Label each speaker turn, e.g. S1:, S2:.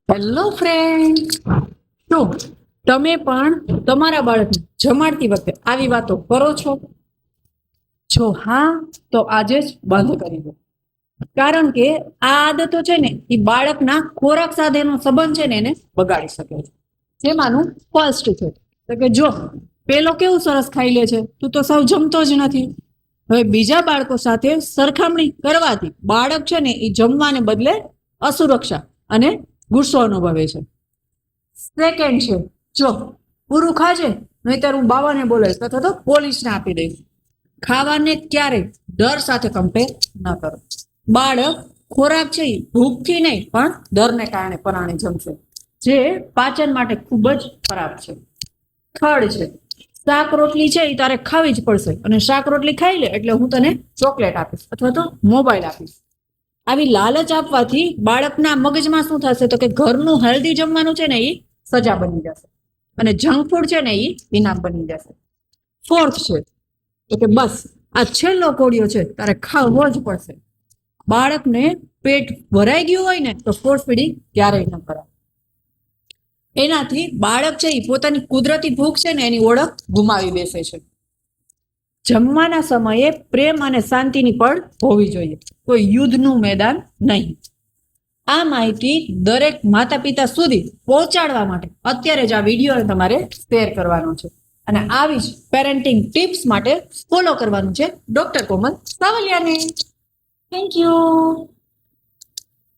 S1: Hello friend, શું તમે પણ તમારા બાળકને જમાડતી વખતે આવી વાતો કરો છો? જો હા, તો આજે જ બંધ કરી દો. કારણ કે આ આદતો છે ને એ બાળકના ખોરાક સાથેનો સંબંધ છે ને એને બગાડી શકે છે. જેમાંનું ફર્સ્ટ છે તો કે જો પેલો કેવું સરસ ખાઈ લે છે, તું તો સાવ જમતો જ નથી. હવે બીજા બાળકો સાથે સરખામણી કરવાથી બાળક છે ને એ જમવાને બદલે અસુરક્ષા અને ગુસ્સો અનુભવે છે. સેકન્ડ છે, જો પૂરું ખાજે નહીતર હું બાવાને બોલાવીશ અથવા તો પોલીસને આપી દઈશ. ખાવાને ક્યારેય ડર સાથે કમ્પેર ન કરો. બાળક ખોરાક છે એ ભૂખથી નહીં પણ ડરને કારણે પરાણે જમશે, જે પાચન માટે ખૂબ જ ખરાબ છે. થર્ડ છે, શાક રોટલી છે એ તારે ખાવી જ પડશે અને શાક રોટલી ખાઈ લે એટલે હું તને ચોકલેટ આપીશ અથવા તો મોબાઈલ આપીશ. આવી લાલચ આપવાથી બાળકના મગજમાં શું થશે તો કે ઘરનું હેલ્ધી જમવાનું છે ને એ સજા બની જશે અને જંક ફૂડ છે ને એ ઇનામ બની જશે. ફોર્થ છે તો કે બસ આ છેલ્લો કોડિયો છે તારે ખાવો જ પડશે. બાળકને પેટ ભરાઈ ગયું હોય ને તો ફોર્સ ફીડિંગ ક્યારેય ન કરાય. એનાથી બાળક છે એ પોતાની કુદરતી ભૂખ છે ને એની ઓળખ ગુમાવી બેસે છે. જમવાના સમયે પ્રેમ અને શાંતિની પળ હોવી જોઈએ, કોઈ યુદ્ધનું મેદાન નહીં. આ માહિતી દરેક માતા પિતા સુધી પહોંચાડવા માટે અત્યારે જ આ વિડીયો તમારે શેર કરવાનો છે અને આવી જ પેરેન્ટિંગ ટિપ્સ માટે ફોલો કરવાનું છે ડોક્ટર કોમલ સાવલિયાને. Thank you.